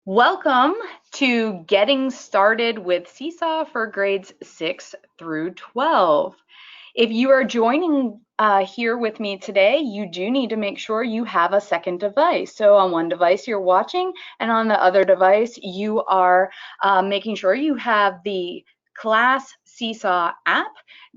Welcome to Getting Started with Seesaw for grades 6 through 12. If you are joining here with me today, you do need to make sure you have a second device. So on one device you're watching, and on the other device you are making sure you have the Class Seesaw app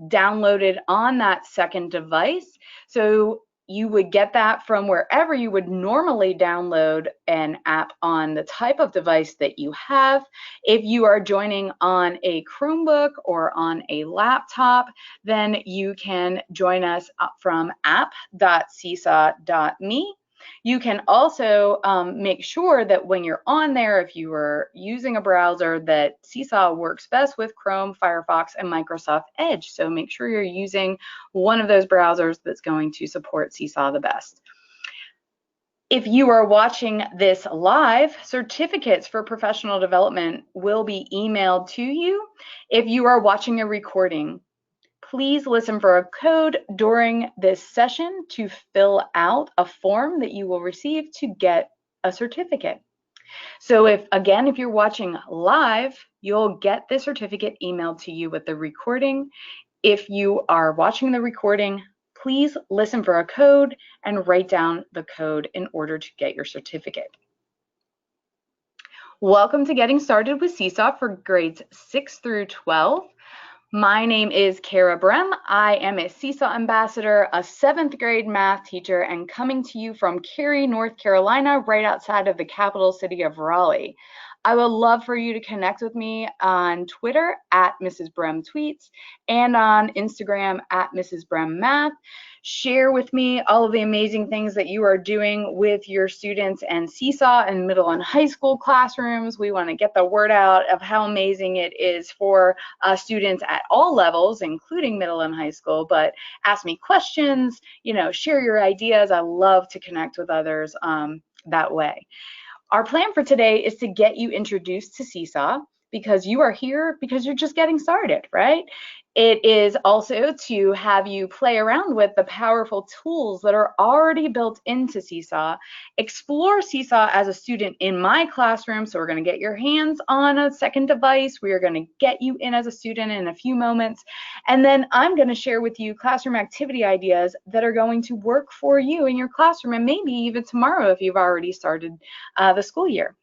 downloaded on that second device. So you would get that from wherever you would normally download an app on the type of device that you have. If you are joining on a Chromebook or on a laptop, then you can join us from app.seesaw.me. You can also make sure that when you're on there, if you are using a browser, that Seesaw works best with Chrome, Firefox, and Microsoft Edge. So make sure you're using one of those browsers that's going to support Seesaw the best. If you are watching this live, certificates for professional development will be emailed to you. If you are watching a recording, please listen for a code during this session to fill out a form that you will receive to get a certificate. So if you're watching live, you'll get the certificate emailed to you with the recording. If you are watching the recording, please listen for a code and write down the code in order to get your certificate. Welcome to Getting Started with Seesaw for grades 6 through 12. My name is Kara Brem. I am a Seesaw ambassador, a 7th grade math teacher, and coming to you from Cary, North Carolina, right outside of the capital city of Raleigh. I would love for you to connect with me on Twitter at Mrs. Brem Tweets and on Instagram at Mrs. Brem Math. Share with me all of the amazing things that you are doing with your students and Seesaw in middle and high school classrooms. We want to get the word out of how amazing it is for students at all levels, including middle and high school. But ask me questions, share your ideas. I love to connect with others that way. Our plan for today is to get you introduced to Seesaw because you are here because you're just getting started, right? It is also to have you play around with the powerful tools that are already built into Seesaw. Explore Seesaw as a student in my classroom. So we're going to get your hands on a second device. We are going to get you in as a student in a few moments. And then I'm going to share with you classroom activity ideas that are going to work for you in your classroom and maybe even tomorrow if you've already started the school year.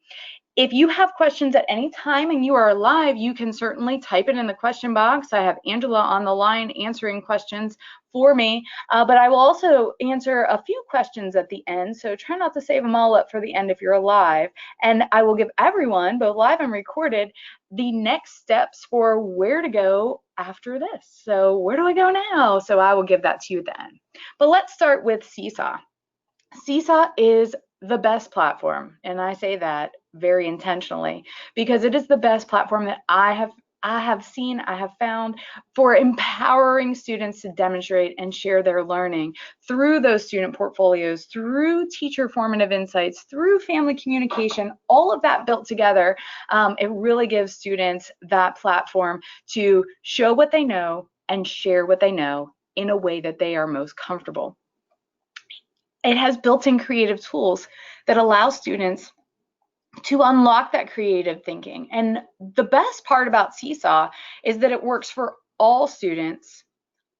If you have questions at any time and you are live, you can certainly type it in the question box. I have Angela on the line answering questions for me, but I will also answer a few questions at the end, so try not to save them all up for the end if you're live. And I will give everyone, both live and recorded, the next steps for where to go after this. So where do I go now? So I will give that to you then. But let's start with Seesaw. Seesaw is the best platform, and I say that very intentionally because it is the best platform that I have found for empowering students to demonstrate and share their learning through those student portfolios, through teacher formative insights, through family communication, all of that built together. It really gives students that platform to show what they know and share what they know in a way that they are most comfortable. It has built-in creative tools that allow students to unlock that creative thinking. And the best part about Seesaw is that it works for all students,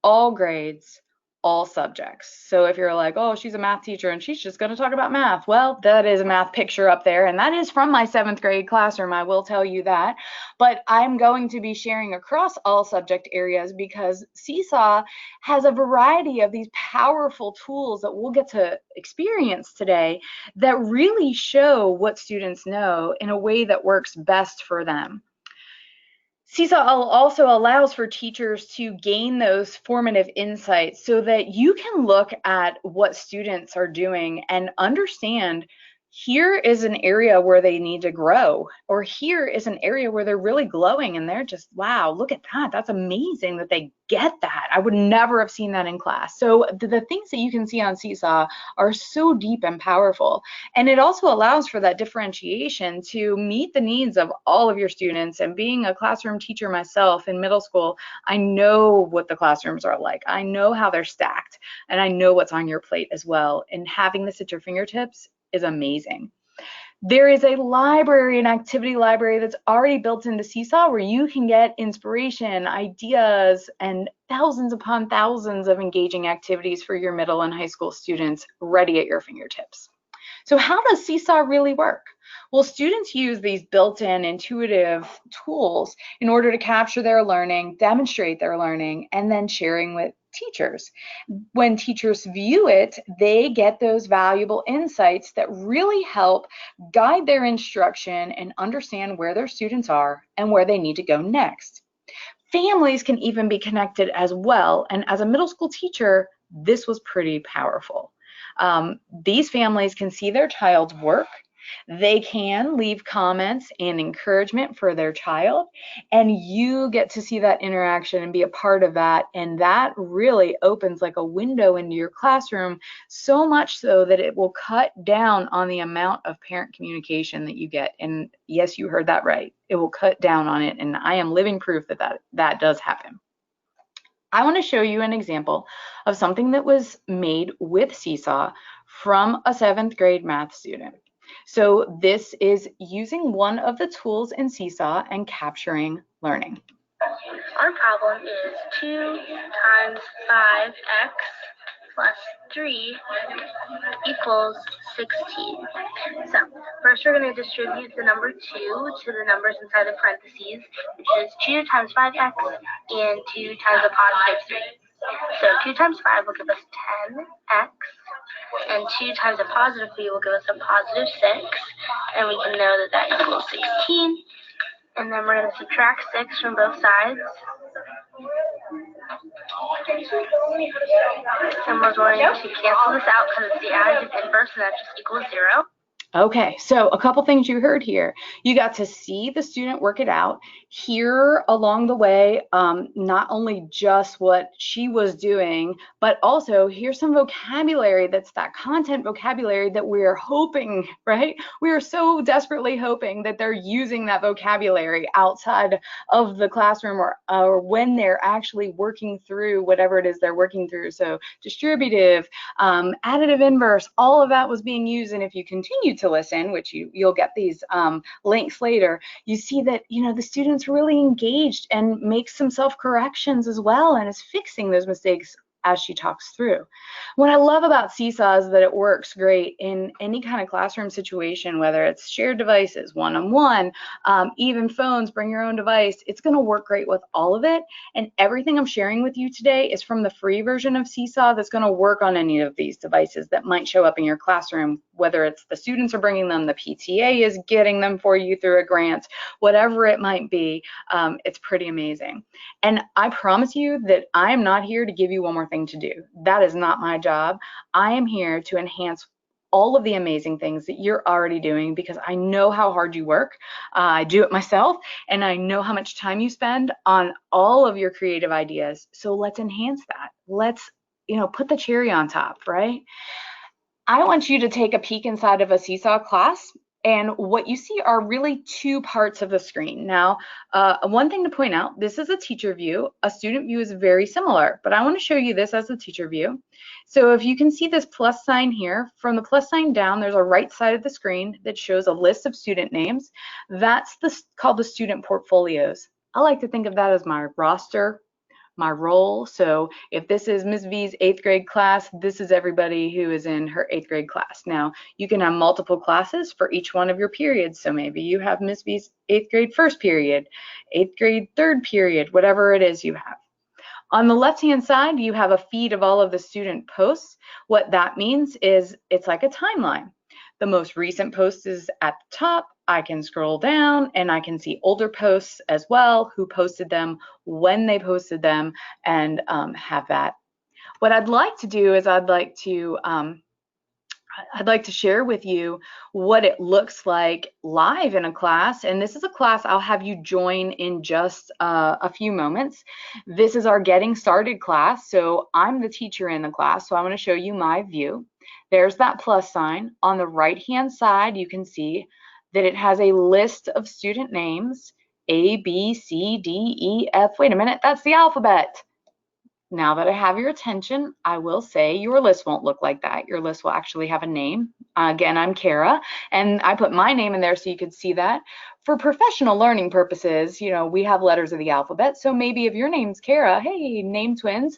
all grades, all subjects. So if you're like, oh, she's a math teacher and she's just going to talk about math, well, that is a math picture up there, and that is from my 7th grade classroom, I will tell you that. But I'm going to be sharing across all subject areas because Seesaw has a variety of these powerful tools that we'll get to experience today that really show what students know in a way that works best for them. Seesaw also allows for teachers to gain those formative insights so that you can look at what students are doing and understand here is an area where they need to grow, or here is an area where they're really glowing and they're just, wow, look at that. That's amazing that they get that. I would never have seen that in class. So the things that you can see on Seesaw are so deep and powerful. And it also allows for that differentiation to meet the needs of all of your students. And being a classroom teacher myself in middle school, I know what the classrooms are like. I know how they're stacked, and I know what's on your plate as well. And having this at your fingertips is amazing. There is a library, an activity library that's already built into Seesaw where you can get inspiration, ideas, and thousands upon thousands of engaging activities for your middle and high school students ready at your fingertips. So how does Seesaw really work? Well, students use these built-in intuitive tools in order to capture their learning, demonstrate their learning, and then sharing with teachers. When teachers view it, they get those valuable insights that really help guide their instruction and understand where their students are and where they need to go next. Families can even be connected as well, and as a middle school teacher, this was pretty powerful. These families can see their child's work. They can leave comments and encouragement for their child, and you get to see that interaction and be a part of that. And that really opens like a window into your classroom, so much so that it will cut down on the amount of parent communication that you get. And yes, you heard that right. It will cut down on it. And I am living proof that that does happen. I want to show you an example of something that was made with Seesaw from a 7th grade math student. So this is using one of the tools in Seesaw and capturing learning. Our problem is 2 times 5x plus 3 equals 16. So first we're going to distribute the number 2 to the numbers inside the parentheses, which is 2 times 5x and 2 times a positive 3. So 2 times 5 will give us 10x, and 2 times a positive 3 will give us a positive 6, and we can know that that equals 16. And then we're going to subtract 6 from both sides. And we're going to cancel this out because it's the additive inverse, and that just equals 0. Okay, so a couple things you heard here. You got to see the student work it out, hear along the way not only just what she was doing, but also here's some vocabulary that's that content vocabulary that we're hoping, right? We are so desperately hoping that they're using that vocabulary outside of the classroom or when they're actually working through whatever it is they're working through. So distributive, additive inverse, all of that was being used. And if you continue to listen, which you'll get these links later, you see that the students really engaged and make some self-corrections as well and is fixing those mistakes as she talks through. What I love about Seesaw is that it works great in any kind of classroom situation, whether it's shared devices, one-on-one, even phones, bring your own device. It's going to work great with all of it. And everything I'm sharing with you today is from the free version of Seesaw that's going to work on any of these devices that might show up in your classroom, whether it's the students are bringing them, the PTA is getting them for you through a grant, whatever it might be. It's pretty amazing. And I promise you that I am not here to give you one more thing to do. That is not my job. I am here to enhance all of the amazing things that you're already doing because I know how hard you work. I do it myself, and I know how much time you spend on all of your creative ideas. So let's enhance that. Let's, put the cherry on top, right? I want you to take a peek inside of a Seesaw class. And what you see are really 2 parts of the screen. Now, one thing to point out, this is a teacher view. A student view is very similar, but I want to show you this as a teacher view. So if you can see this plus sign here, from the plus sign down, there's a right side of the screen that shows a list of student names. That's called the student portfolios. I like to think of that as my roster, my role. So if this is Ms. V's 8th grade class, this is everybody who is in her 8th grade class. Now, you can have multiple classes for each one of your periods. So maybe you have Ms. V's 8th grade first period, 8th grade third period, whatever it is you have. On the left-hand side, you have a feed of all of the student posts. What that means is it's like a timeline. The most recent post is at the top. I can scroll down and I can see older posts as well, who posted them, when they posted them, and have that. What I'd like to do is I'd like to share with you what it looks like live in a class. And this is a class I'll have you join in just a few moments. This is our getting started class. So I'm the teacher in the class. So I'm going to show you my view. There's that plus sign. On the right-hand side, you can see that it has a list of student names, A, B, C, D, E, F. Wait a minute, that's the alphabet. Now that I have your attention, I will say your list won't look like that. Your list will actually have a name. Again, I'm Kara, and I put my name in there so you could see that. For professional learning purposes, you know, we have letters of the alphabet. So maybe if your name's Kara, hey, name twins,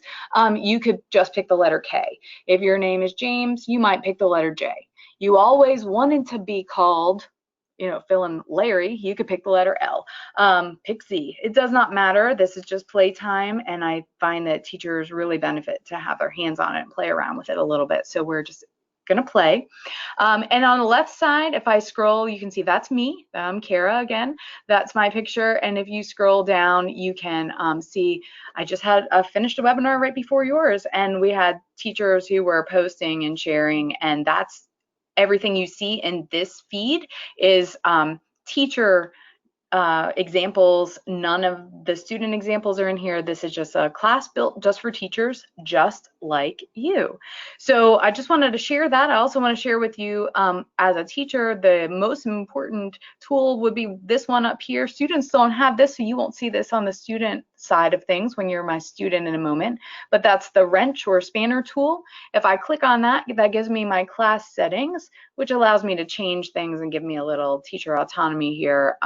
you could just pick the letter K. If your name is James, you might pick the letter J. You always wanted to be called, you know, fill in Larry, you could pick the letter L. Pick Z. It does not matter. This is just playtime, and I find that teachers really benefit to have their hands on it and play around with it a little bit. So we're just gonna play. And on the left side, if I scroll, you can see that's me. I'm Kara again. That's my picture. And if you scroll down, you can see I just had finished a webinar right before yours, and we had teachers who were posting and sharing, and that's everything you see in this feed is teacher examples. None of the student examples are in here. This is just a class built just for teachers, just like you. So I just wanted to share that. I also want to share with you as a teacher, the most important tool would be this one up here. Students don't have this, so you won't see this on the student side of things when you're my student in a moment, but that's the wrench or spanner tool. If I click on that, that gives me my class settings, which allows me to change things and give me a little teacher autonomy here.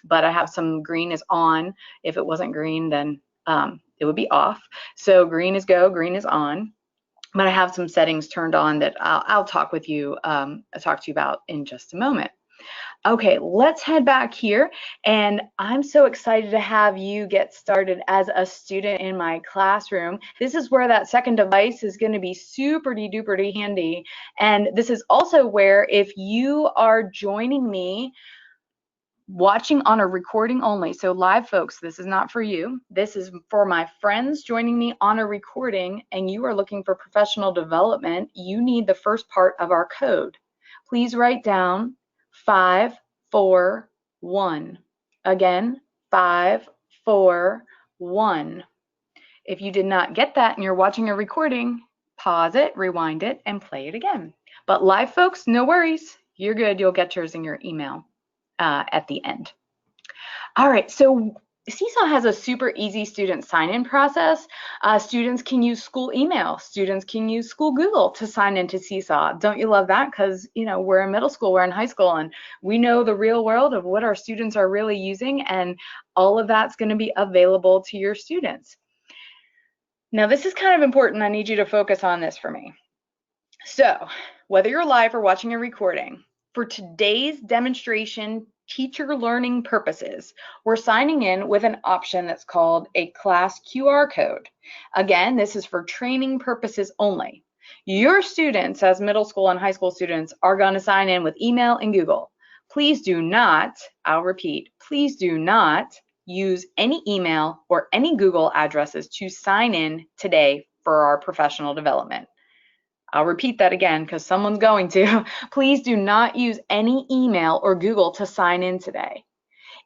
But I have some green is on. If it wasn't green, then it would be off. So green is go, green is on. But I have some settings turned on that I'll talk to you about in just a moment. Okay, let's head back here, and I'm so excited to have you get started as a student in my classroom. This is where that second device is going to be super duper handy, and this is also where if you are joining me watching on a recording only, so live folks, this is not for you. This is for my friends joining me on a recording, and you are looking for professional development. You need the first part of our code. Please write down 541. Again, 541. If you did not get that and you're watching a recording, pause it, rewind it, and play it again. But live folks, no worries. You're good. You'll get yours in your email at the end. All right, so Seesaw has a super easy student sign-in process. Students can use school email. Students can use school Google to sign into Seesaw. Don't you love that? Because, you know, we're in middle school, we're in high school, and we know the real world of what our students are really using, and all of that's going to be available to your students. Now, this is kind of important. I need you to focus on this for me. So, whether you're live or watching a recording, for today's demonstration, teacher learning purposes, we're signing in with an option that's called a class QR code. Again, this is for training purposes only. Your students, as middle school and high school students, are going to sign in with email and Google. Please do not, I'll repeat, please do not use any email or any Google addresses to sign in today for our professional development. I'll repeat that again because someone's going to. Please do not use any email or Google to sign in today.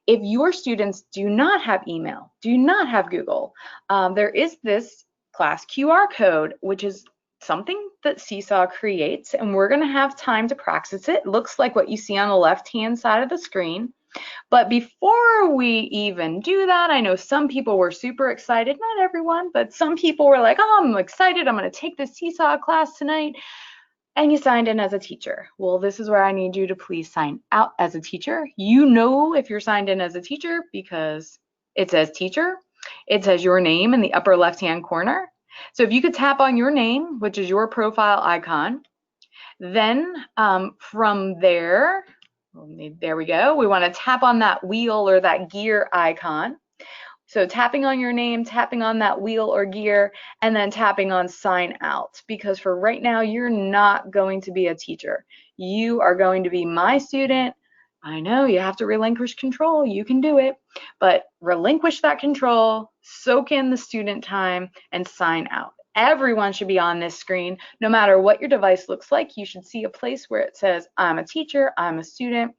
If your students do not have email, do not have Google, there is this class QR code, which is something that Seesaw creates, and we're going to have time to practice it. It looks like what you see on the left-hand side of the screen. But before we even do that, I know some people were super excited, not everyone, but some people were like, oh, I'm excited, I'm going to take this Seesaw class tonight. And you signed in as a teacher. Well, this is where I need you to please sign out as a teacher. You know if you're signed in as a teacher because it says teacher. It says your name in the upper left-hand corner. So if you could tap on your name, which is your profile icon, then from there, there we go. We want to tap on that wheel or that gear icon. So tapping on your name, tapping on that wheel or gear, and then tapping on sign out. Because for right now, you're not going to be a teacher. You are going to be my student. I know you have to relinquish control. You can do it. But relinquish that control, soak in the student time, and sign out. Everyone should be on this screen. No matter what your device looks like, you should see a place where it says, I'm a teacher, I'm a student.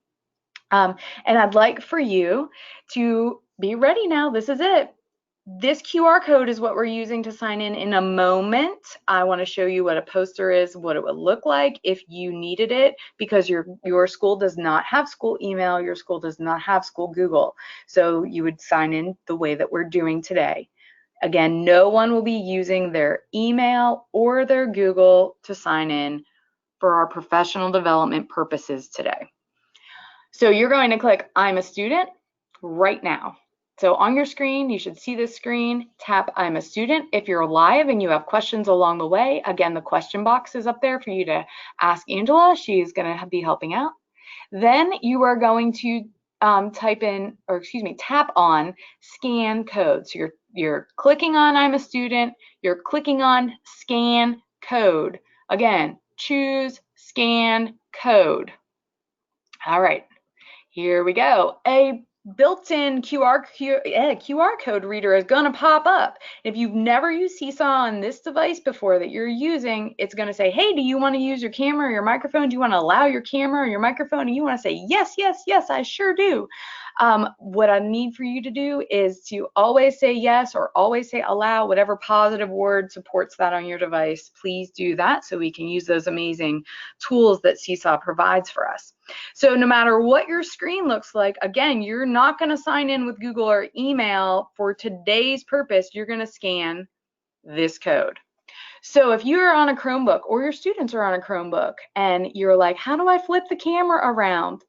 And I'd like for you to be ready now. This is it. This QR code is what we're using to sign in a moment. I want to show you what a poster is, what it would look like if you needed it, because your school does not have school email, your school does not have school Google. So you would sign in the way that we're doing today. Again, no one will be using their email or their Google to sign in for our professional development purposes today. So you're going to click I'm a student right now. So on your screen, you should see this screen, tap I'm a student. If you're live and you have questions along the way, again, the question box is up there for you to ask Angela. She's going to be helping out. Then you are going to tap on scan code. So you're clicking on I'm a student, you're clicking on scan code. Again, choose scan code. All right, here we go. A built-in QR code reader is going to pop up. If you've never used Seesaw on this device before that you're using, it's going to say, hey, do you want to use your camera or your microphone? Do you want to allow your camera or your microphone? And you want to say, yes, yes, yes, I sure do. What I need for you to do is to always say yes or always say allow, whatever positive word supports that on your device. Please do that so we can use those amazing tools that Seesaw provides for us. So no matter what your screen looks like, again, you're not going to sign in with Google or email for today's purpose. You're going to scan this code. So if you're on a Chromebook or your students are on a Chromebook and you're like, how do I flip the camera around?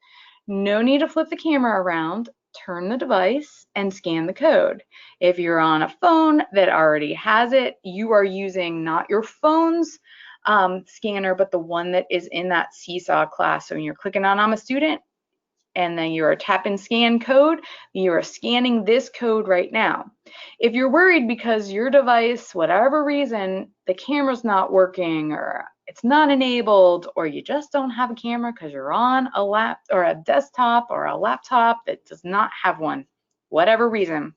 No need to flip the camera around. Turn the device and scan the code. If you're on a phone that already has it, you are using not your phone's scanner, but the one that is in that Seesaw class. So when you're clicking on I'm a student, and then you're tapping scan code, you are scanning this code right now. If you're worried because your device, whatever reason, the camera's not working or it's not enabled, or you just don't have a camera because you're on a desktop or a laptop that does not have one, whatever reason,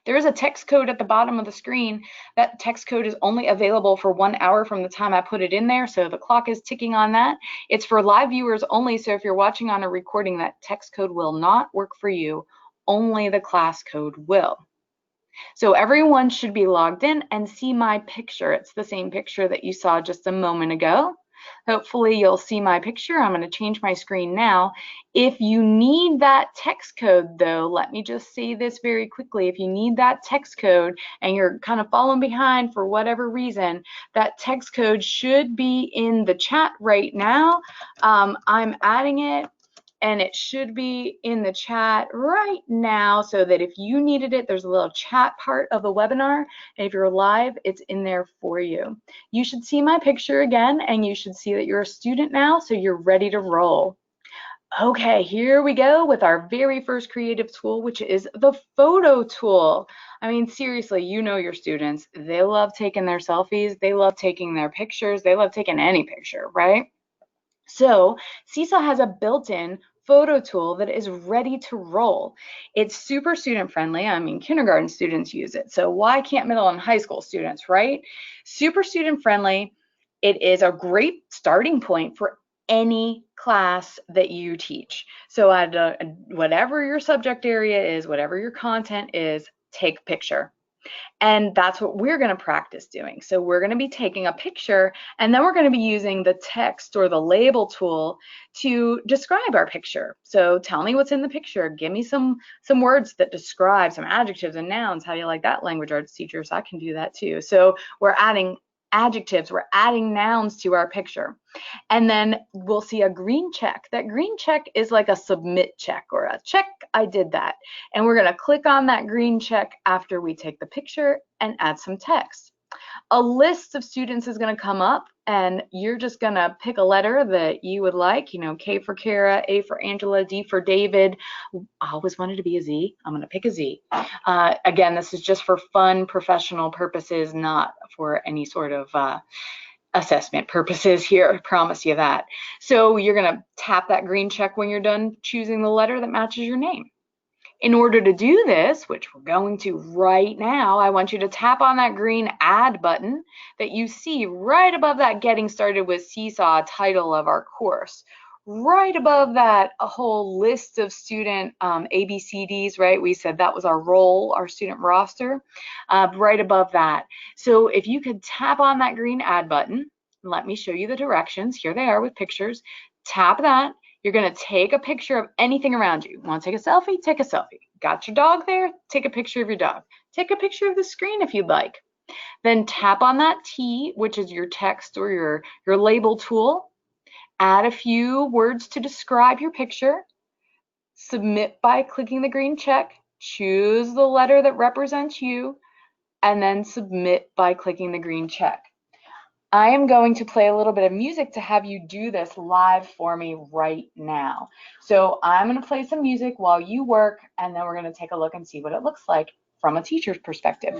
there is a text code at the bottom of the screen. That text code is only available for 1 hour from the time I put it in there, so the clock is ticking on that. It's for live viewers only, so if you're watching on a recording, that text code will not work for you. Only the class code will. So everyone should be logged in and see my picture. It's the same picture that you saw just a moment ago. Hopefully you'll see my picture. I'm going to change my screen now. If you need that text code though, let me just say this very quickly. If you need that text code and you're kind of falling behind for whatever reason, that text code should be in the chat right now. I'm adding it, and it should be in the chat right now so that if you needed it, there's a little chat part of the webinar, and if you're live, it's in there for you. You should see my picture again, and you should see that you're a student now, so you're ready to roll. Okay, here we go with our very first creative tool, which is the photo tool. I mean, seriously, you know your students. They love taking their selfies. They love taking their pictures. They love taking any picture, right? So Seesaw has a built-in photo tool that is ready to roll. It's super student friendly. I mean, kindergarten students use it. So why can't middle and high school students, right? Super student friendly. It is a great starting point for any class that you teach. So whatever your subject area is, whatever your content is, take a picture. And that's what we're going to practice doing. So we're going to be taking a picture, and then we're going to be using the text or the label tool to describe our picture. So tell me what's in the picture. Give me some words that describe, some adjectives and nouns. How do you like that, language arts teachers? I can do that too. So we're adding adjectives, we're adding nouns to our picture. And then we'll see a green check. That green check is like a submit check or a check, I did that. And we're going to click on that green check after we take the picture and add some text. A list of students is going to come up, and you're just going to pick a letter that you would like, you know, K for Kara, A for Angela, D for David. I always wanted to be a Z. I'm going to pick a Z. Again, this is just for fun, professional purposes, not for any sort of assessment purposes here. I promise you that. So you're going to tap that green check when you're done choosing the letter that matches your name. In order to do this, which we're going to right now, I want you to tap on that green add button that you see right above that Getting Started with Seesaw title of our course. Right above that, a whole list of student ABCDs, right? We said that was our role, our student roster, right above that. So if you could tap on that green add button, let me show you the directions. Here they are with pictures. Tap that. You're going to take a picture of anything around you. Want to take a selfie? Take a selfie. Got your dog there? Take a picture of your dog. Take a picture of the screen if you'd like. Then tap on that T, which is your text or your label tool. Add a few words to describe your picture. Submit by clicking the green check. Choose the letter that represents you, and then submit by clicking the green check. I am going to play a little bit of music to have you do this live for me right now. So I'm going to play some music while you work, and then we're going to take a look and see what it looks like from a teacher's perspective.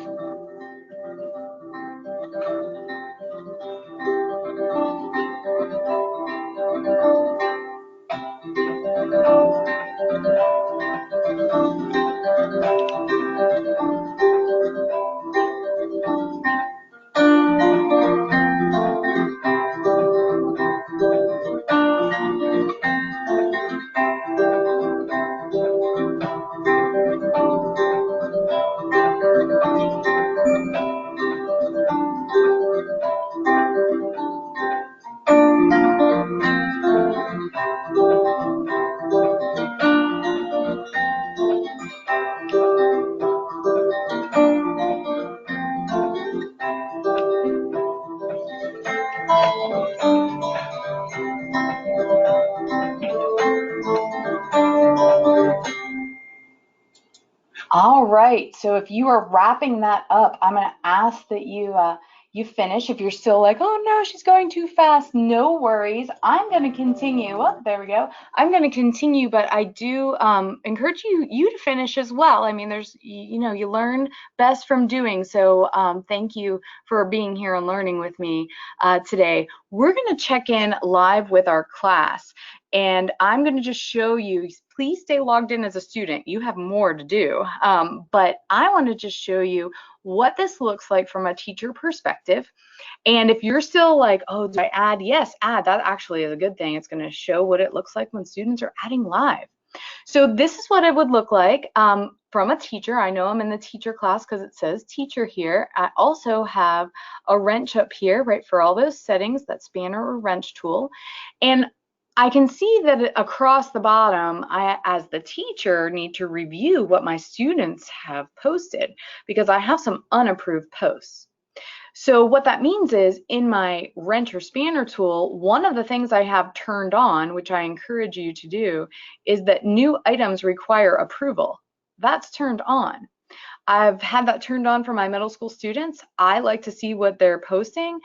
All right, so if you are wrapping that up, I'm going to ask that you finish. If you're still like, oh no, she's going too fast, no worries. I'm going to continue. Oh, there we go. I'm going to continue, but I do encourage you to finish as well. I mean, there's, you know, you learn best from doing. So thank you for being here and learning with me today. We're going to check in live with our class. And I'm going to just show you, please stay logged in as a student. You have more to do. But I want to just show you what this looks like from a teacher perspective. And if you're still like, oh, do I add? Yes, add. That actually is a good thing. It's going to show what it looks like when students are adding live. So this is what it would look like from a teacher. I know I'm in the teacher class because it says teacher here. I also have a wrench up here, right, for all those settings, that spanner or wrench tool. And I can see that across the bottom, I, as the teacher, need to review what my students have posted because I have some unapproved posts. So what that means is in my wrench or spanner tool, one of the things I have turned on, which I encourage you to do, is that new items require approval. That's turned on. I've had that turned on for my middle school students. I like to see what they're posting.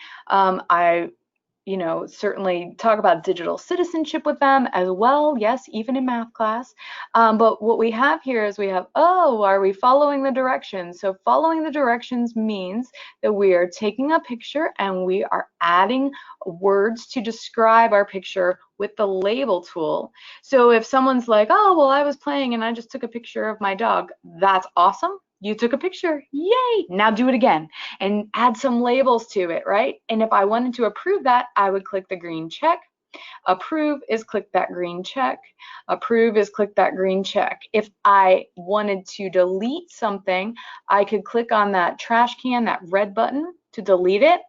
You know, certainly talk about digital citizenship with them as well. Yes, even in math class. But what we have here is we have, oh, are we following the directions? So following the directions means that we are taking a picture and we are adding words to describe our picture with the label tool. So if someone's like, oh, well, I was playing and I just took a picture of my dog, that's awesome. You took a picture, yay! Now do it again and add some labels to it, right? And if I wanted to approve that, I would click the green check. Approve is click that green check. Approve is click that green check. If I wanted to delete something, I could click on that trash can, that red button, to delete it.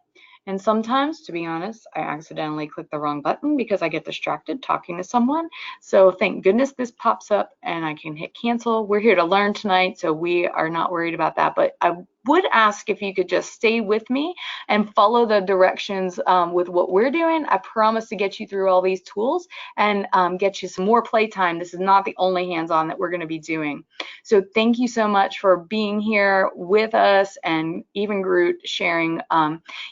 And sometimes, to be honest, I accidentally click the wrong button because I get distracted talking to someone. So thank goodness this pops up and I can hit cancel. We're here to learn tonight, so we are not worried about that. But I would ask if you could just stay with me and follow the directions with what we're doing. I promise to get you through all these tools and get you some more playtime. This is not the only hands-on that we're going to be doing. So thank you so much for being here with us, and even Groot sharing.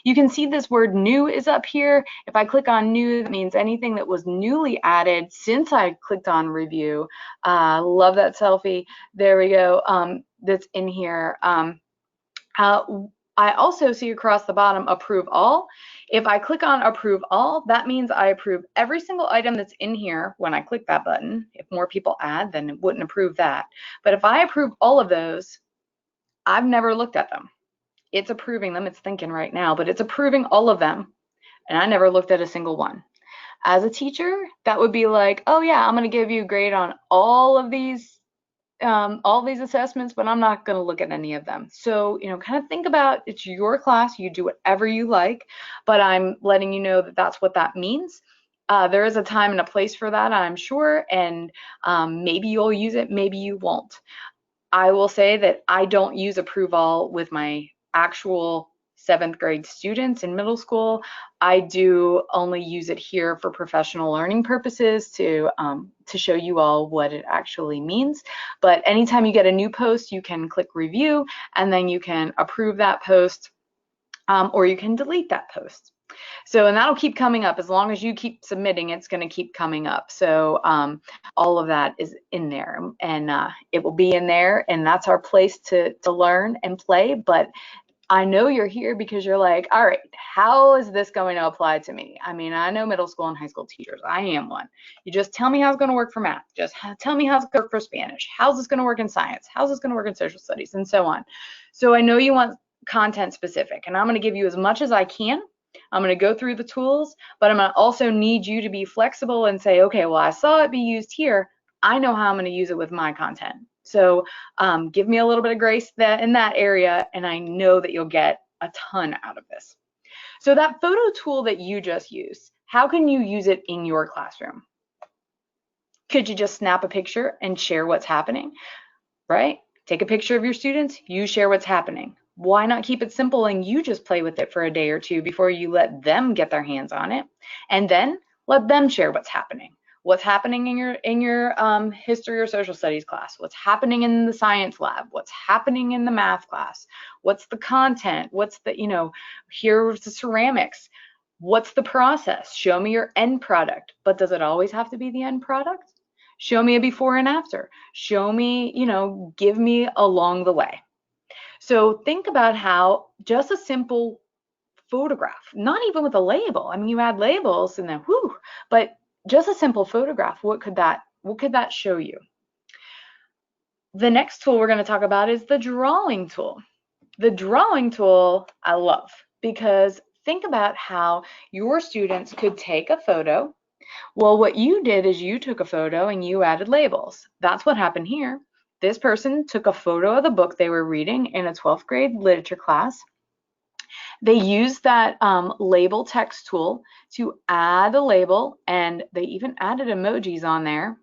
You can see this word new is up here. If I click on new, that means anything that was newly added since I clicked on review. Love that selfie. There we go. That's in here. I also see across the bottom approve all. If I click on approve all, that means I approve every single item that's in here when I click that button. If more people add, then it wouldn't approve that. But if I approve all of those, I've never looked at them. It's approving them. It's thinking right now, but it's approving all of them. And I never looked at a single one. As a teacher, that would be like, oh yeah, I'm going to give you a grade on all these assessments, but I'm not going to look at any of them. So, you know, kind of think about, it's your class, you do whatever you like, but I'm letting you know that that's what that means. There is a time and a place for that, I'm sure, and maybe you'll use it, maybe you won't. I will say that I don't use approve all with my actual 7th grade students in middle school. I do only use it here for professional learning purposes to show you all what it actually means. But anytime you get a new post, you can click review and then you can approve that post, or you can delete that post. So, and that'll keep coming up as long as you keep submitting, it's going to keep coming up. So all of that is in there, and it will be in there, and that's our place to learn and play. But I know you're here because you're like, all right, how is this going to apply to me? I mean, I know middle school and high school teachers. I am one. You just tell me how it's going to work for math. Just tell me how it's going to work for Spanish. How's this going to work in science? How's this going to work in social studies, and so on. So I know you want content specific, and I'm going to give you as much as I can. I'm going to go through the tools, but I'm going to also need you to be flexible and say, okay, well, I saw it be used here. I know how I'm going to use it with my content. So give me a little bit of grace in that area, and I know that you'll get a ton out of this. So that photo tool that you just used, how can you use it in your classroom? Could you just snap a picture and share what's happening, right? Take a picture of your students, you share what's happening. Why not keep it simple and you just play with it for a day or two before you let them get their hands on it, and then let them share what's happening. What's happening in your history or social studies class? What's happening in the science lab? What's happening in the math class? What's the content? What's the, here's the ceramics. What's the process? Show me your end product. But does it always have to be the end product? Show me a before and after. Show me, give me along the way. So think about how just a simple photograph, not even with a label. I mean, you add labels and then whoo, but just a simple photograph, what could that show you? The next tool we're going to talk about is the drawing tool. The drawing tool I love, because think about how your students could take a photo. Well, what you did is you took a photo and you added labels. That's what happened here. This person took a photo of the book they were reading in a 12th grade literature class. They used that label text tool to add a label, and they even added emojis on there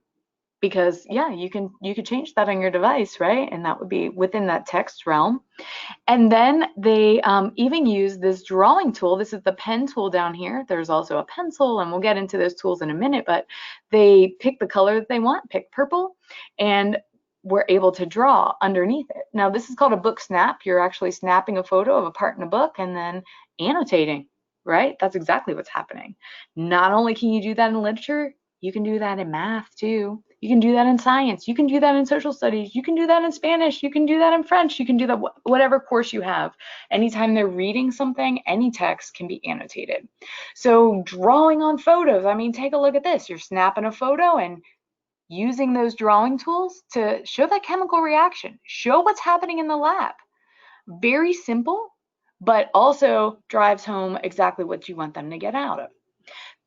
because, yeah, you could change that on your device, right? And that would be within that text realm. And then they even use this drawing tool. This is the pen tool down here. There's also a pencil, and we'll get into those tools in a minute, but they pick the color that they want, pick purple, and we're able to draw underneath it. Now, this is called a book snap. You're actually snapping a photo of a part in a book and then annotating, right? That's exactly what's happening. Not only can you do that in literature, you can do that in math too. You can do that in science. You can do that in social studies. You can do that in Spanish. You can do that in French. You can do that whatever course you have. Anytime they're reading something, any text can be annotated. So drawing on photos, I mean, take a look at this. You're snapping a photo and using those drawing tools to show that chemical reaction, show what's happening in the lab. Very simple, but also drives home exactly what you want them to get out of.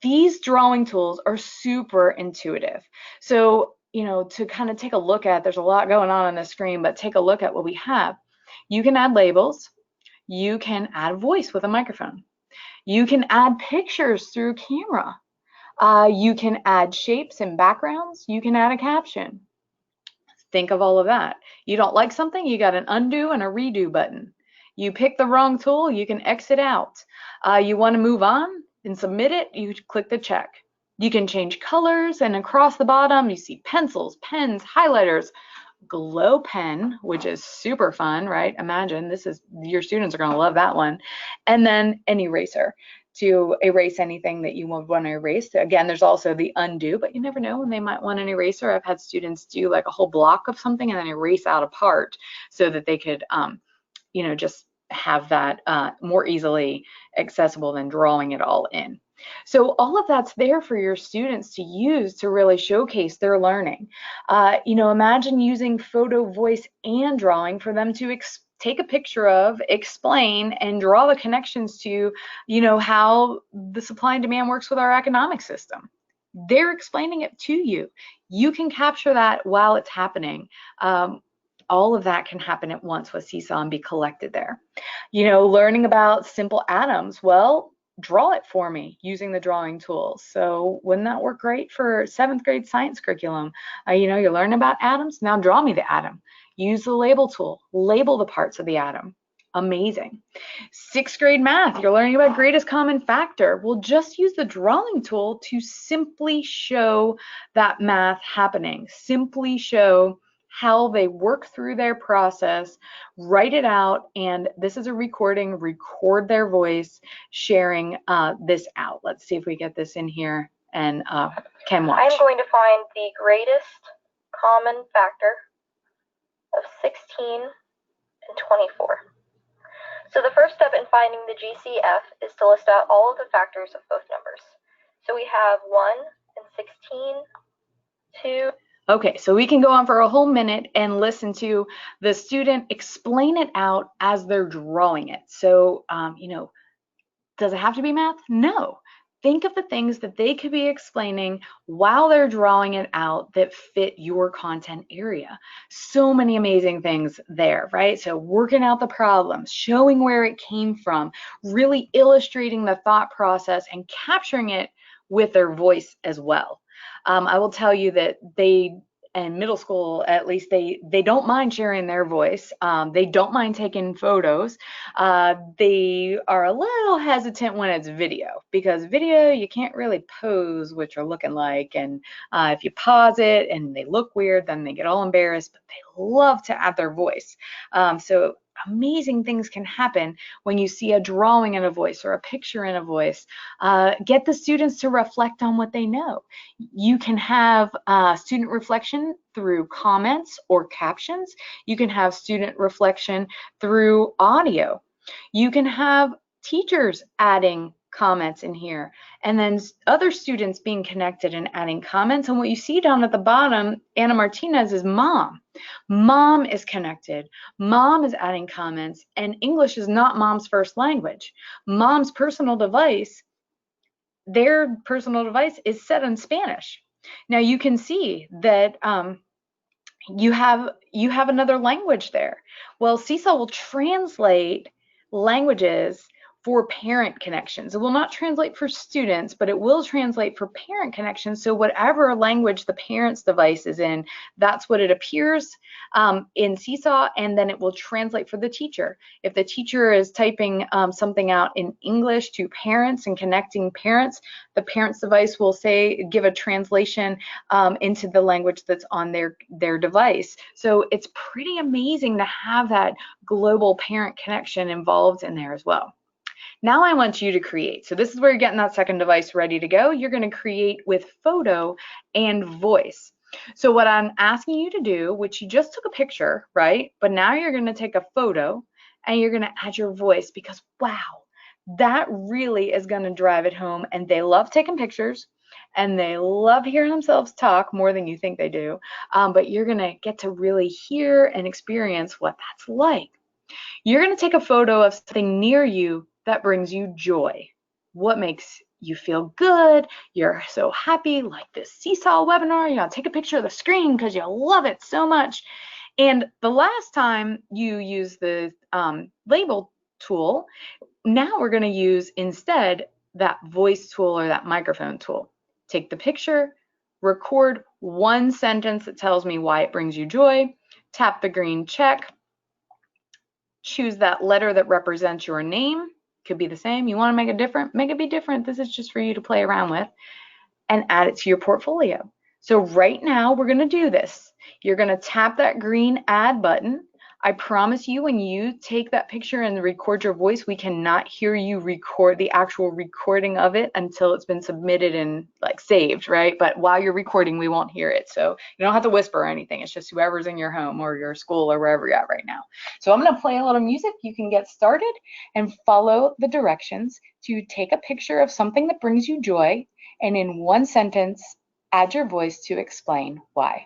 These drawing tools are super intuitive. So, to kind of take a look at, there's a lot going on the screen, but take a look at what we have. You can add labels. You can add voice with a microphone. You can add pictures through camera. You can add shapes and backgrounds. You can add a caption. Think of all of that. You don't like something, you got an undo and a redo button. You pick the wrong tool, you can exit out. You want to move on and submit it, you click the check. You can change colors, and across the bottom you see pencils, pens, highlighters, glow pen, which is super fun, right? Imagine your students are going to love that one. And then an eraser to erase anything that you would want to erase. Again, there's also the undo, but you never know when they might want an eraser. I've had students do like a whole block of something and then erase out a part so that they could, just have that more easily accessible than drawing it all in. So all of that's there for your students to use to really showcase their learning. Imagine using photo, voice, and drawing for them to take a picture of, explain, and draw the connections to, how the supply and demand works with our economic system. They're explaining it to you. You can capture that while it's happening. All of that can happen at once with Seesaw and be collected there. Learning about simple atoms. Well, draw it for me using the drawing tools. So wouldn't that work great for 7th grade science curriculum? You know, you learn about atoms, now draw me the atom. Use the label tool, label the parts of the atom. Amazing. 6th grade math, you're learning about greatest common factor. We'll just use the drawing tool to simply show that math happening, simply show how they work through their process, write it out, and this is a recording, record their voice, sharing this out. Let's see if we get this in here and can watch. I'm going to find the greatest common factor of 16 and 24. So the first step in finding the GCF is to list out all of the factors of both numbers. So we have 1 and 16, 2. Okay, so we can go on for a whole minute and listen to the student explain it out as they're drawing it. So, you know, does it have to be math? No. Think of the things that they could be explaining while they're drawing it out that fit your content area. So many amazing things there, right? So working out the problems, showing where it came from, really illustrating the thought process and capturing it with their voice as well. I will tell you that in middle school, at least, they don't mind sharing their voice. They don't mind taking photos. They are a little hesitant when it's video, because video, you can't really pose what you're looking like. And if you pause it and they look weird, then they get all embarrassed, but they love to add their voice. So amazing things can happen when you see a drawing in a voice or a picture in a voice. Get the students to reflect on what they know. You can have student reflection through comments or captions. You can have student reflection through audio. You can have teachers adding comments in here, and then other students being connected and adding comments. And what you see down at the bottom, Anna Martinez, is mom. Mom is connected. Mom is adding comments, and English is not mom's first language. Mom's personal device, their personal device is set in Spanish. Now you can see that you have another language there. Well, Seesaw will translate languages for parent connections. It will not translate for students, but it will translate for parent connections. So whatever language the parent's device is in, that's what it appears in Seesaw, and then it will translate for the teacher. If the teacher is typing something out in English to parents and connecting parents, the parent's device will give a translation into the language that's on their device. So it's pretty amazing to have that global parent connection involved in there as well. Now I want you to create. So this is where you're getting that second device ready to go. You're going to create with photo and voice. So what I'm asking you to do, which you just took a picture, right? But now you're going to take a photo and you're going to add your voice, because wow, that really is going to drive it home. And they love taking pictures and they love hearing themselves talk more than you think they do. But you're going to get to really hear and experience what that's like. You're going to take a photo of something near you that brings you joy. What makes you feel good? You're so happy, like this Seesaw webinar. You're going to take a picture of the screen because you love it so much. And the last time you use the label tool, now we're going to use instead that voice tool or that microphone tool. Take the picture, record one sentence that tells me why it brings you joy, tap the green check, choose that letter that represents your name. Could be the same. You want to make it different? Make it be different. This is just for you to play around with, and add it to your portfolio. So right now we're going to do this. You're going to tap that green add button. I promise you, when you take that picture and record your voice, we cannot hear you record the actual recording of it until it's been submitted and like saved, right? But while you're recording, we won't hear it. So you don't have to whisper or anything. It's just whoever's in your home or your school or wherever you're at right now. So I'm going to play a little music. You can get started and follow the directions to take a picture of something that brings you joy, and in one sentence, add your voice to explain why.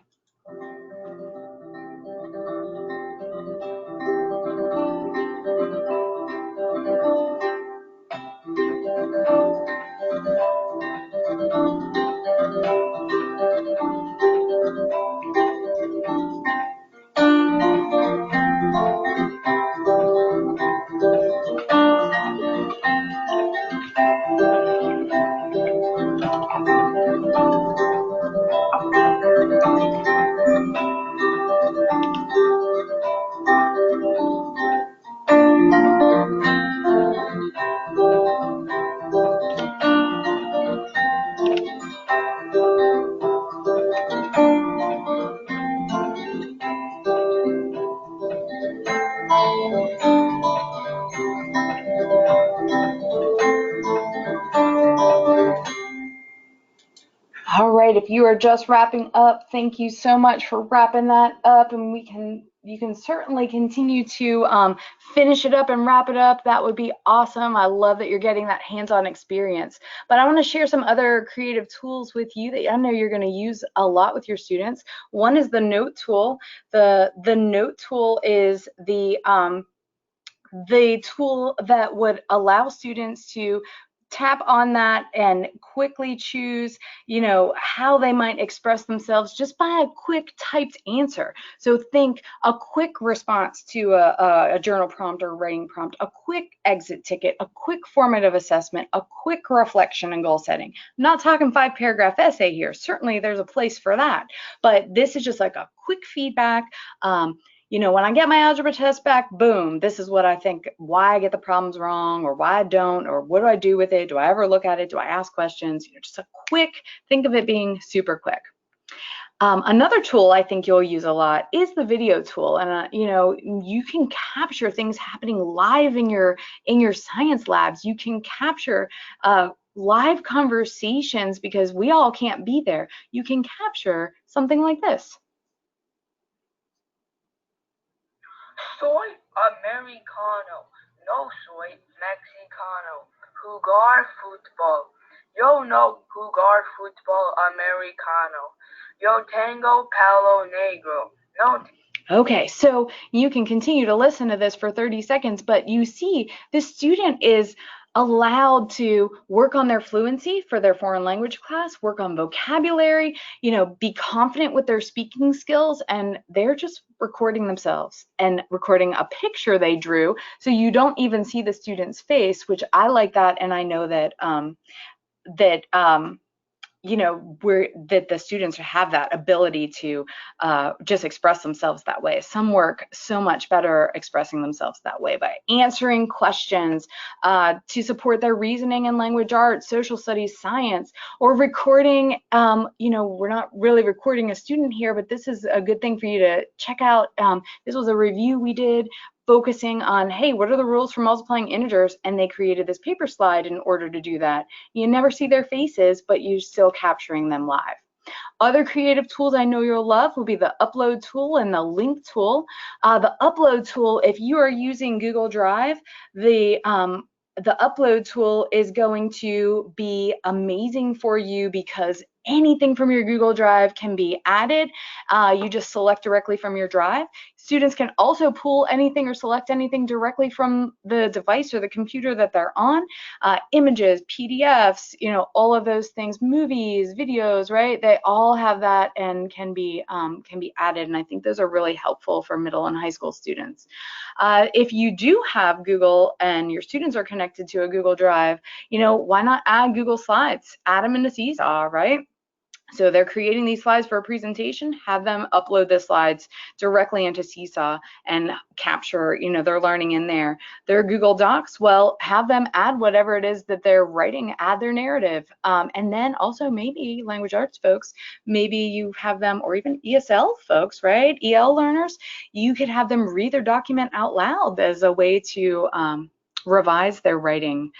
if you are just wrapping up, thank you so much for wrapping that up, and you can certainly continue to finish it up and wrap it up. That would be awesome. I love that you're getting that hands-on experience. But I want to share some other creative tools with you that I know you're going to use a lot with your students. One is the note tool. The note tool is the tool that would allow students to tap on that and quickly choose, how they might express themselves just by a quick typed answer. So think a quick response to a journal prompt or writing prompt, a quick exit ticket, a quick formative assessment, a quick reflection and goal setting. I'm not talking 5-paragraph essay here. Certainly there's a place for that, but this is just like a quick feedback. When I get my algebra test back, boom, this is what I think, why I get the problems wrong, or why I don't, or what do I do with it? Do I ever look at it? Do I ask questions? Just a quick, think of it being super quick. Another tool I think you'll use a lot is the video tool, and you can capture things happening live in your science labs. You can capture live conversations because we all can't be there. You can capture something like this. Soy americano, no soy mexicano. Jugar fútbol. Yo no jugar fútbol americano. Yo tengo pelo negro. No. Okay, so you can continue to listen to this for 30 seconds, but you see the student is allowed to work on their fluency for their foreign language class, work on vocabulary, be confident with their speaking skills, and they're just recording themselves and recording a picture they drew, so you don't even see the student's face, which I like that, and I know that that the students have that ability to just express themselves that way. Some work so much better expressing themselves that way by answering questions to support their reasoning and language arts, social studies, science, or recording. We're not really recording a student here, but this is a good thing for you to check out. This was a review we did focusing on, hey, what are the rules for multiplying integers? And they created this paper slide in order to do that. You never see their faces, but you're still capturing them live. Other creative tools I know you'll love will be the upload tool and the link tool. The upload tool, if you are using Google Drive, the upload tool is going to be amazing for you because anything from your Google Drive can be added. You just select directly from your drive. Students can also pull anything or select anything directly from the device or the computer that they're on. Images, PDFs, all of those things, movies, videos, right? They all have that and can be added. And I think those are really helpful for middle and high school students. If you do have Google and your students are connected to a Google Drive, why not add Google Slides? Add them into Seesaw, right? So they're creating these slides for a presentation, have them upload the slides directly into Seesaw and capture, their learning in there. Their Google Docs, well, have them add whatever it is that they're writing, add their narrative. And then also maybe language arts folks, maybe you have them, or even ESL folks, right? EL learners, you could have them read their document out loud as a way to revise their writing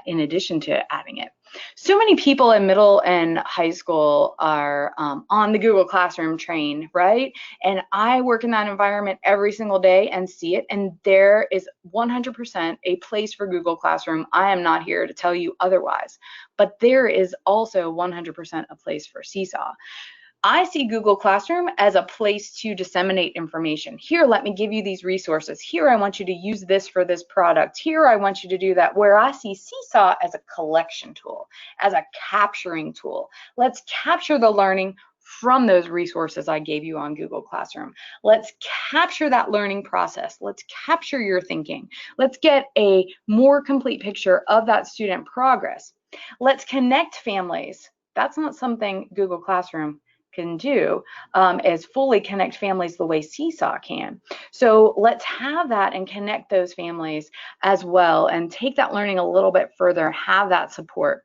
in addition to adding it. So many people in middle and high school are on the Google Classroom train, right? And I work in that environment every single day and see it. And there is 100% a place for Google Classroom. I am not here to tell you otherwise, but there is also 100% a place for Seesaw. I see Google Classroom as a place to disseminate information. Here, let me give you these resources. Here, I want you to use this for this product. Here, I want you to do that. Where I see Seesaw as a collection tool, as a capturing tool. Let's capture the learning from those resources I gave you on Google Classroom. Let's capture that learning process. Let's capture your thinking. Let's get a more complete picture of that student progress. Let's connect families. That's not something Google Classroom can do, is fully connect families the way Seesaw can. So let's have that and connect those families as well and take that learning a little bit further, have that support.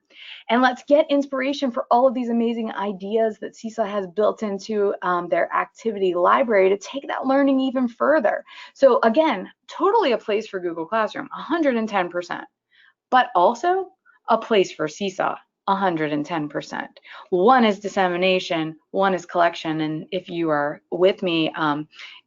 And let's get inspiration for all of these amazing ideas that Seesaw has built into their activity library to take that learning even further. So again, totally a place for Google Classroom, 110%, but also a place for Seesaw. 110%. One is dissemination, one is collection, and if you are with me,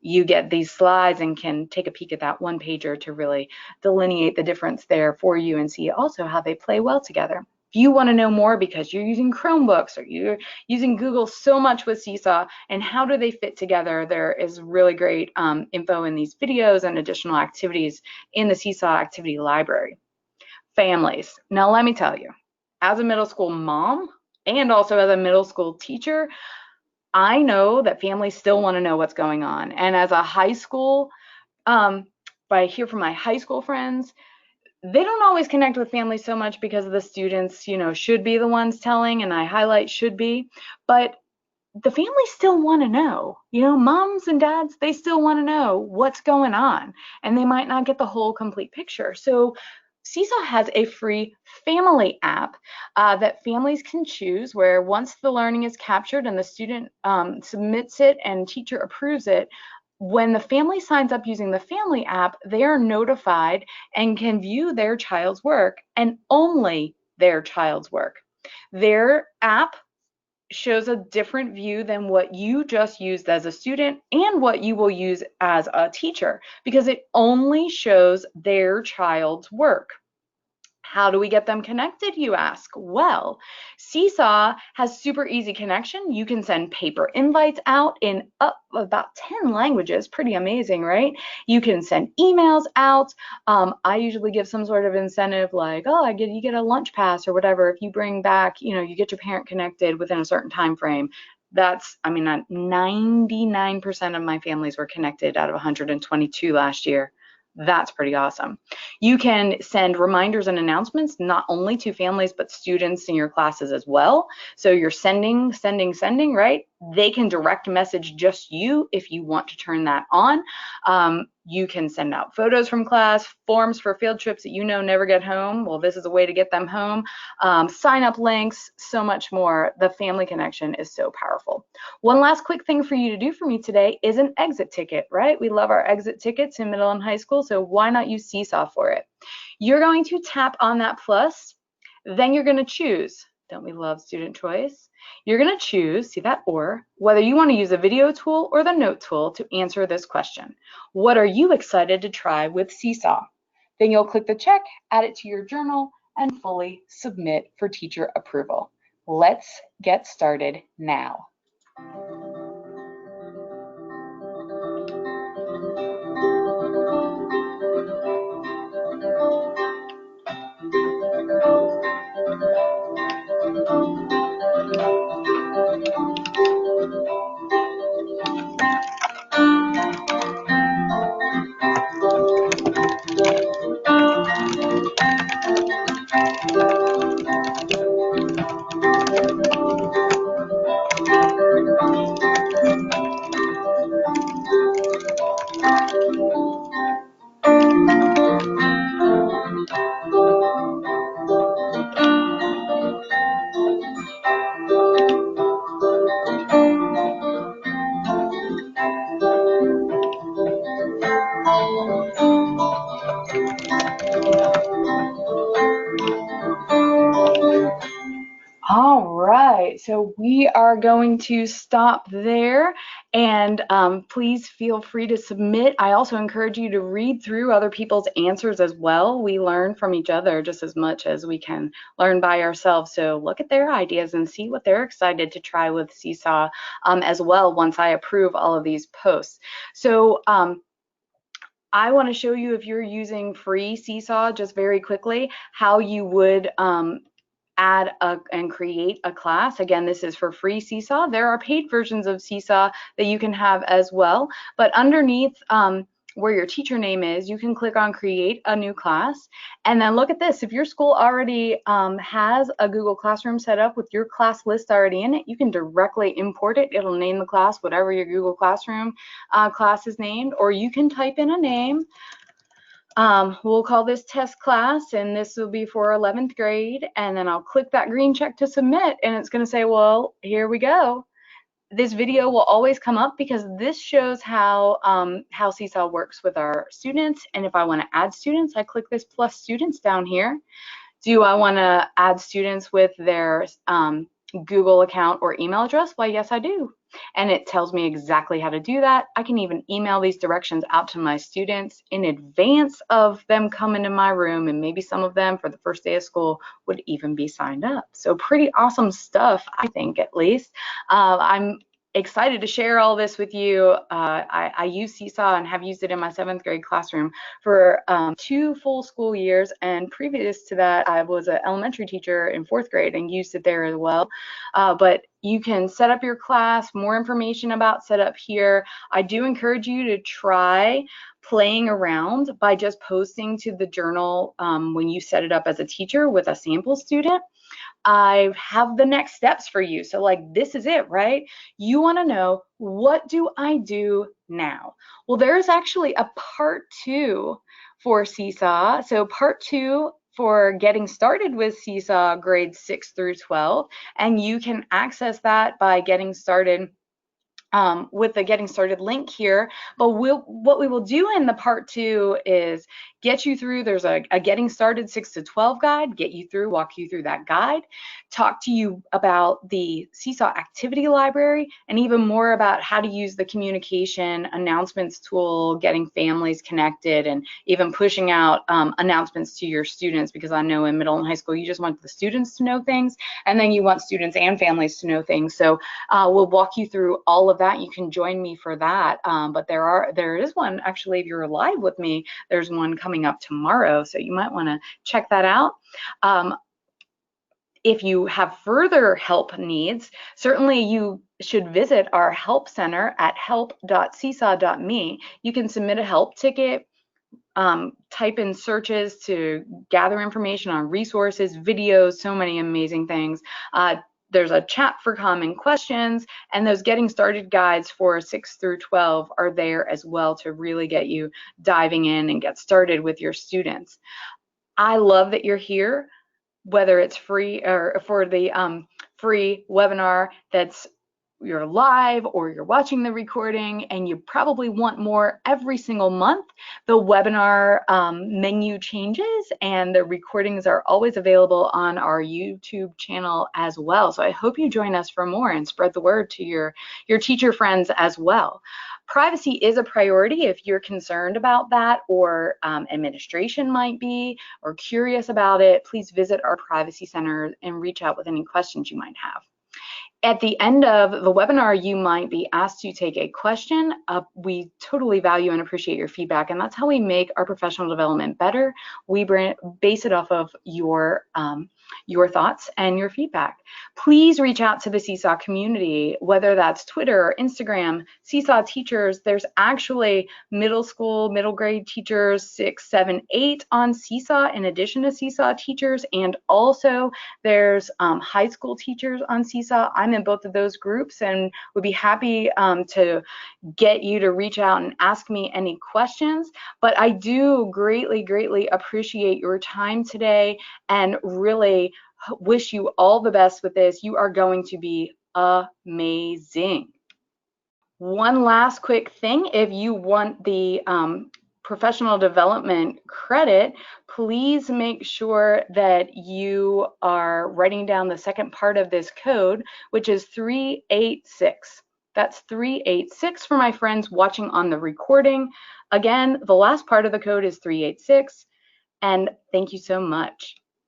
you get these slides and can take a peek at that one pager to really delineate the difference there for you and see also how they play well together. If you want to know more because you're using Chromebooks or you're using Google so much with Seesaw and how do they fit together, there is really great info in these videos and additional activities in the Seesaw activity library. Families. Now let me tell you, as a middle school mom and also as a middle school teacher, I know that families still want to know what's going on. And as a high school, I hear from my high school friends, they don't always connect with families so much because the students, should be the ones telling, and I highlight should be, but the families still want to know. Moms and dads, they still want to know what's going on, and they might not get the whole complete picture. So Seesaw has a free family app that families can choose, where once the learning is captured and the student submits it and teacher approves it, when the family signs up using the family app, they are notified and can view their child's work and only their child's work. Their app shows a different view than what you just used as a student and what you will use as a teacher, because it only shows their child's work. How do we get them connected, you ask? Well, Seesaw has super easy connection. You can send paper invites out in about 10 languages. Pretty amazing, right? You can send emails out. I usually give some sort of incentive like, oh, you get a lunch pass or whatever. If you bring back, you get your parent connected within a certain time frame. That's, 99% of my families were connected out of 122 last year. That's pretty awesome. You can send reminders and announcements not only to families but students in your classes as well. So you're sending, right? They can direct message just you if you want to turn that on. You can send out photos from class, forms for field trips that never get home. Well, this is a way to get them home. Sign up links, so much more. The family connection is so powerful. One last quick thing for you to do for me today is an exit ticket, right? We love our exit tickets in middle and high school, so why not use Seesaw for it? You're going to tap on that plus, then you're going to choose. Don't we love student choice? You're going to choose, see that or, whether you want to use a video tool or the note tool to answer this question. What are you excited to try with Seesaw? Then you'll click the check, add it to your journal, and fully submit for teacher approval. Let's get started now. All right, so we are going to stop there, and please feel free to submit. I also encourage you to read through other people's answers as well. We learn from each other just as much as we can learn by ourselves. So look at their ideas and see what they're excited to try with Seesaw as well once I approve all of these posts. So I want to show you, if you're using free Seesaw, just very quickly, how you would add and create a class. Again, this is for free Seesaw. There are paid versions of Seesaw that you can have as well, but underneath where your teacher name is, you can click on create a new class, and then look at this. If your school already has a Google Classroom set up with your class list already in it, you can directly import it. It'll name the class whatever your Google Classroom class is named, or you can type in a name. We'll call this test class, and this will be for 11th grade, and then I'll click that green check to submit, and it's going to say, well, here we go. This video will always come up because this shows how Seesaw works with our students, and if I want to add students, I click this plus students down here. Do I want to add students with their Google account or email address? Why, yes, I do. And it tells me exactly how to do that. I can even email these directions out to my students in advance of them coming to my room, and maybe some of them for the first day of school would even be signed up. So pretty awesome stuff, I think, at least. I'm excited to share all this with you. I use Seesaw and have used it in my 7th grade classroom for 2 full school years, and previous to that I was an elementary teacher in 4th grade and used it there as well. But you can set up your class. More information about setup here. I do encourage you to try playing around by just posting to the journal when you set it up as a teacher with a sample student. I have the next steps for you. So like, this is it, right? You want to know, what do I do now? Well, there's actually a part 2 for Seesaw. So part 2 for getting started with Seesaw grades 6 through 12, and you can access that by getting started with the getting started link here. But what we will do in the part 2 is get you through. There's a getting started 6 to 12 guide, walk you through that guide, talk to you about the Seesaw activity library, and even more about how to use the communication announcements tool, getting families connected, and even pushing out announcements to your students, because I know in middle and high school you just want the students to know things, and then you want students and families to know things. So we'll walk you through all of that. You can join me for that. But there is one, actually, if you're live with me, there's one coming up tomorrow, so you might want to check that out. If you have further help needs, certainly you should visit our help center at help.seesaw.me. You can submit a help ticket, type in searches to gather information on resources, videos, so many amazing things. There's a chat for common questions, and those getting started guides for 6 through 12 are there as well to really get you diving in and get started with your students. I love that you're here, whether it's free or for the free webinar that's you're live or you're watching the recording and you probably want more every single month. The webinar menu changes and the recordings are always available on our YouTube channel as well. So I hope you join us for more and spread the word to your teacher friends as well. Privacy is a priority if you're concerned about that, or administration might be, or curious about it. Please visit our privacy center and reach out with any questions you might have. At the end of the webinar, you might be asked to take a question. We totally value and appreciate your feedback, and that's how we make our professional development better. We base it off of your thoughts and your feedback. Please reach out to the Seesaw community, whether that's Twitter or Instagram. Seesaw teachers, there's actually middle grade teachers 6, 7, 8 on Seesaw in addition to Seesaw teachers, and also there's high school teachers on Seesaw. I'm in both of those groups and would be happy to get you to reach out and ask me any questions. But I do greatly appreciate your time today and really wish you all the best with this. You are going to be amazing. One last quick thing, if you want the professional development credit, please make sure that you are writing down the second part of this code, which is 386. That's 386 for my friends watching on the recording. Again, the last part of the code is 386, and thank you so much.